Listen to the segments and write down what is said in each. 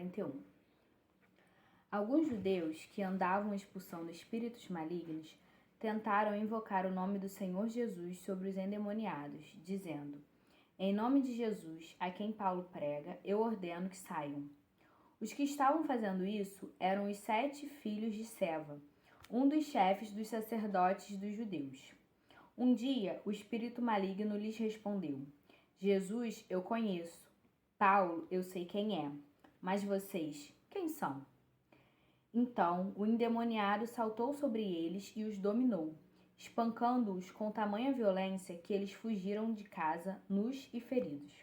41. Alguns judeus que andavam expulsando espíritos malignos tentaram invocar o nome do Senhor Jesus sobre os endemoniados, dizendo: em nome de Jesus, a quem Paulo prega, eu ordeno que saiam. Os que estavam fazendo isso eram os 7 filhos de Seva, um dos chefes dos sacerdotes dos judeus. Um dia, o espírito maligno lhes respondeu: Jesus eu conheço, Paulo eu sei quem é, mas vocês, quem são? Então, o endemoniado saltou sobre eles e os dominou, espancando-os com tamanha violência que eles fugiram de casa, nus e feridos.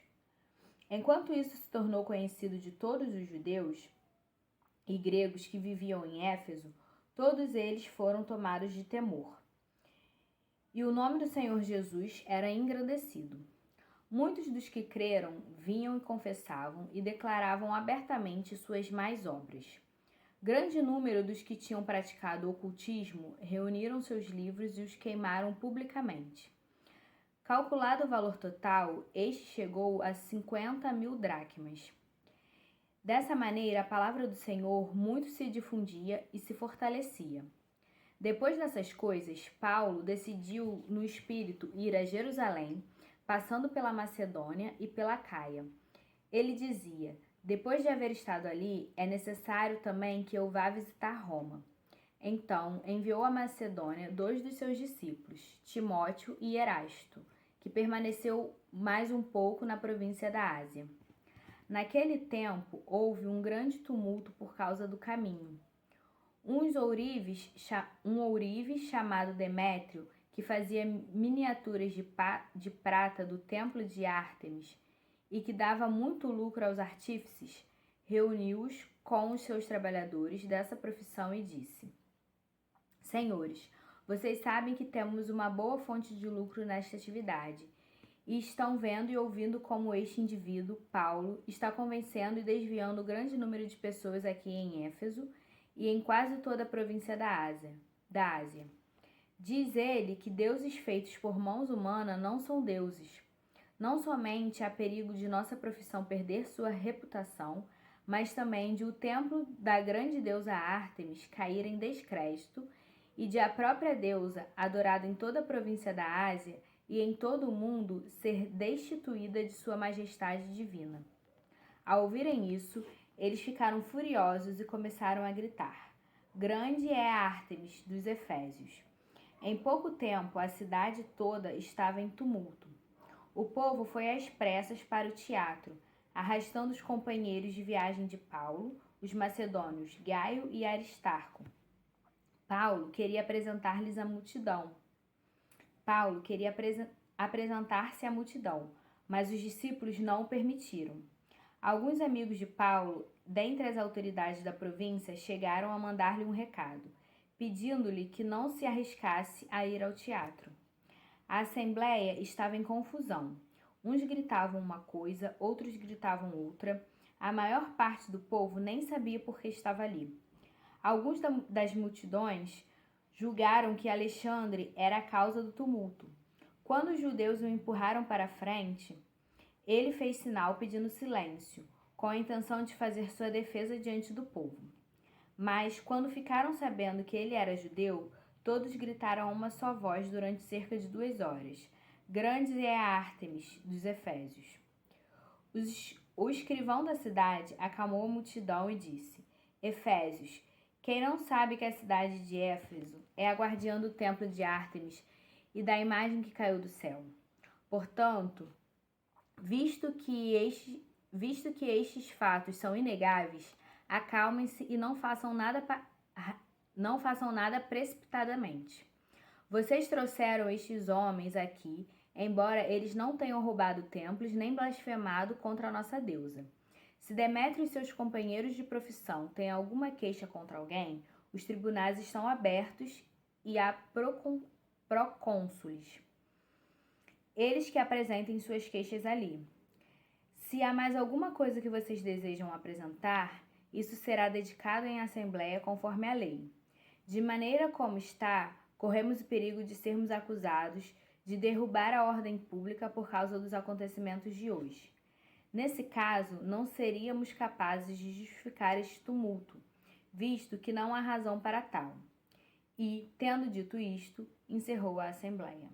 Enquanto isso se tornou conhecido de todos os judeus e gregos que viviam em Éfeso, todos eles foram tomados de temor. E o nome do Senhor Jesus era engrandecido. Muitos dos que creram vinham e confessavam e declaravam abertamente suas más obras. Grande número dos que tinham praticado o ocultismo reuniram seus livros e os queimaram publicamente. Calculado o valor total, este chegou a 50.000 dracmas. Dessa maneira, a palavra do Senhor muito se difundia e se fortalecia. Depois dessas coisas, Paulo decidiu no espírito ir a Jerusalém, passando pela Macedônia e pela Caia. Ele dizia: depois de haver estado ali, é necessário também que eu vá visitar Roma. Então, enviou à Macedônia 2 dos seus discípulos, Timóteo e Erasto, que permaneceu mais um pouco na província da Ásia. Naquele tempo, houve um grande tumulto por causa do caminho. Um ourives chamado Demétrio, que fazia miniaturas de prata do templo de Ártemis, e que dava muito lucro aos artífices, reuniu-os com os seus trabalhadores dessa profissão e disse: Senhores, vocês sabem que temos uma boa fonte de lucro nesta atividade, e estão vendo e ouvindo como este indivíduo, Paulo, está convencendo e desviando grande número de pessoas aqui em Éfeso e em quase toda a província da Ásia. Diz ele que deuses feitos por mãos humanas não são deuses. Não somente há perigo de nossa profissão perder sua reputação, mas também de o templo da grande deusa Ártemis cair em descrédito e de a própria deusa, adorada em toda a província da Ásia e em todo o mundo, ser destituída de sua majestade divina. Ao ouvirem isso, eles ficaram furiosos e começaram a gritar: Grande é a Ártemis dos Efésios! Em pouco tempo, a cidade toda estava em tumulto. O povo foi às pressas para o teatro, arrastando os companheiros de viagem de Paulo, os macedônios Gaio e Aristarco. Paulo queria apresentar-se à multidão, mas os discípulos não o permitiram. Alguns amigos de Paulo, dentre as autoridades da província, chegaram a mandar-lhe um recado, pedindo-lhe que não se arriscasse a ir ao teatro. A assembleia estava em confusão. Uns gritavam uma coisa, outros gritavam outra. A maior parte do povo nem sabia por que estava ali. Alguns das multidões julgaram que Alexandre era a causa do tumulto. Quando os judeus o empurraram para a frente, ele fez sinal pedindo silêncio, com a intenção de fazer sua defesa diante do povo. Mas, quando ficaram sabendo que ele era judeu, todos gritaram a uma só voz durante cerca de 2 horas: Grande é a Ártemis dos Efésios. O escrivão da cidade acalmou a multidão e disse: Efésios, quem não sabe que a cidade de Éfeso é a guardiã do templo de Ártemis e da imagem que caiu do céu? Portanto, visto que estes fatos são inegáveis, acalmem-se e não façam nada precipitadamente. Vocês trouxeram estes homens aqui, embora eles não tenham roubado templos nem blasfemado contra a nossa deusa. Se Demétrio e seus companheiros de profissão têm alguma queixa contra alguém, os tribunais estão abertos e há procônsules. Eles que apresentem suas queixas ali. Se há mais alguma coisa que vocês desejam apresentar, isso será dedicado em assembleia conforme a lei. De maneira como está, corremos o perigo de sermos acusados de derrubar a ordem pública por causa dos acontecimentos de hoje. Nesse caso, não seríamos capazes de justificar este tumulto, visto que não há razão para tal. E, tendo dito isto, encerrou a assembleia.